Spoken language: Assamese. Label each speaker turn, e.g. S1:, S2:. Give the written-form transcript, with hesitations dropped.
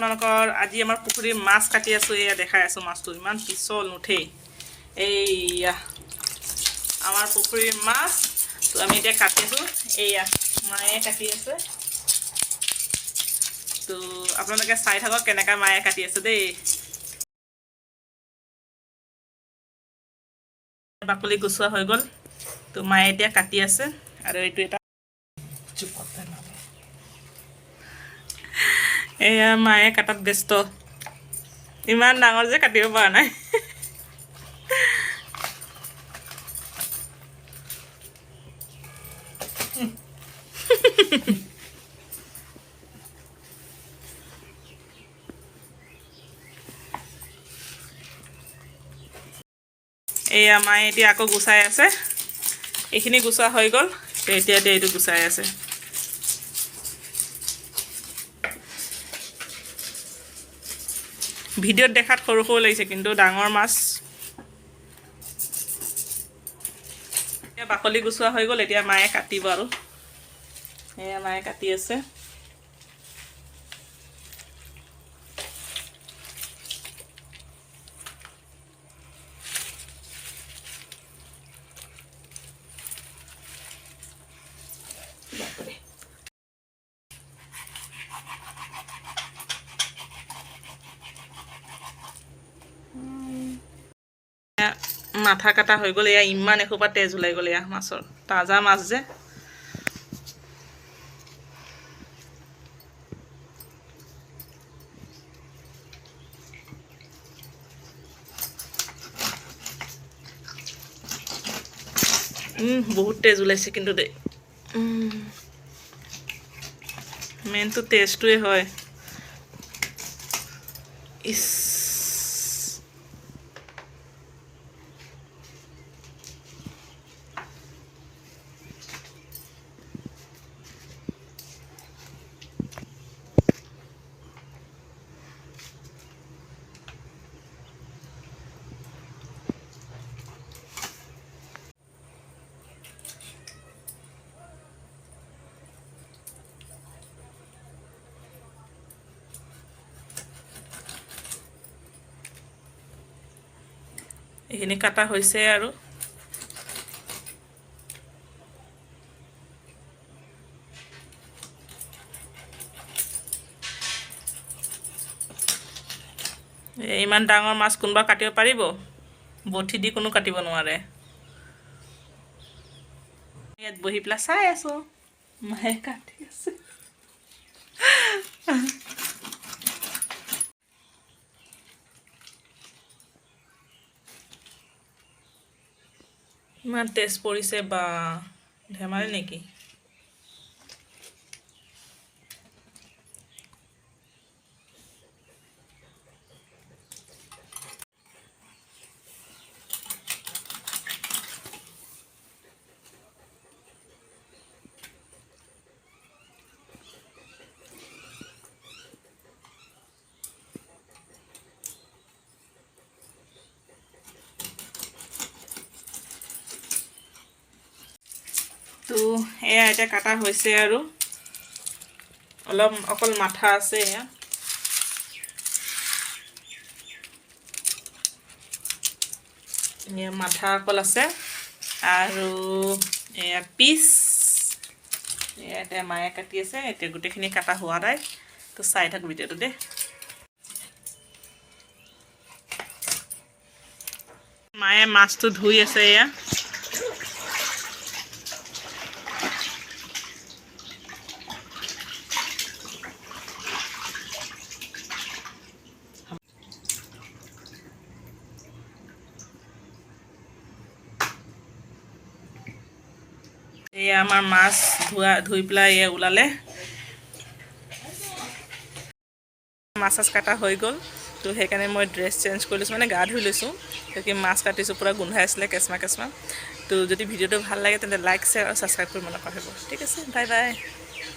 S1: আপোনালোকৰ আজি আমাৰ পুখুৰীৰ মাছ কাটি আছোঁ এয়া দেখাই আছোঁ মাছটো ইমান পিছল নুঠেই এইয়া আমাৰ পুখুৰীৰ মাছ তো আমি এতিয়া কাটিছোঁ এয়া মায়ে কাটি আছে তো আপোনালোকে চাই থাকক কেনেকৈ মায়ে কাটি আছে দেই বাকলি গুচোৱা হৈ গ'ল তো মায়ে এতিয়া কাটি আছে আৰু এইটো এটা এয়া মায়ে কাটাত ব্যস্ত ইমান ডাঙৰ যে কাটিব পৰা নাই এয়া মায়ে এতিয়া আকৌ গুচাই আছে এইখিনি গুচোৱা হৈ গ'ল এতিয়া এইটো গুচাই আছে ভিডিঅ'ত দেখাত সৰু সৰু লাগিছে কিন্তু ডাঙৰ মাছ এতিয়া বাকলি গুচোৱা হৈ গ'ল এতিয়া মায়ে কাটিব আৰু এয়া মায়ে কাটি আছে মাথা কাটা হৈ গ'ল এয়া ইমান এখোপা তেজ ওলাই গ'ল এয়া মাছৰ তাজা মাছ যে বহুত তেজ ওলাইছে কিন্তু দেই মেইনটো তেজটোৱে হয় ইছ এইখিনি কাটা হৈছে আৰু ইমান ডাঙৰ মাছ কোনোবা কাটিব পাৰিব বঠি দি কোনো কাটিব নোৱাৰে ইয়াত বহি পেলাই চাই আছোঁ মায়ে কাটি আছে ইমান তেজ পৰিছে বা ধেমালি নেকি তো এয়া এতিয়া কাটা হৈছে আৰু অলপ অকল মাথা আছে এয়া মাথা অকল আছে আৰু এয়া পিচ এয়া এতিয়া মায়ে কাটি আছে এতিয়া গোটেইখিনি কাটা হোৱা নাই তো চাই থাক ভিডিঅ'টো দেই মায়ে মাছটো ধুই আছে এয়া এয়া আমাৰ মাছ ধুই পেলাই এয়া ওলালে মাছ কাটা হৈ গ'ল তো সেইকাৰণে মই ড্ৰেছ চেঞ্জ কৰি লৈছোঁ মানে গা ধুই লৈছোঁ কিয় মাছ কাটিছোঁ পূৰা গোন্ধাই আছিলে কেঁচমা তো যদি ভিডিঅ'টো ভাল লাগে তেন্তে লাইক শ্বেয়াৰ আৰু ছাবস্ক্ৰাইব কৰিব নাপাহৰিব ঠিক আছে বাই বাই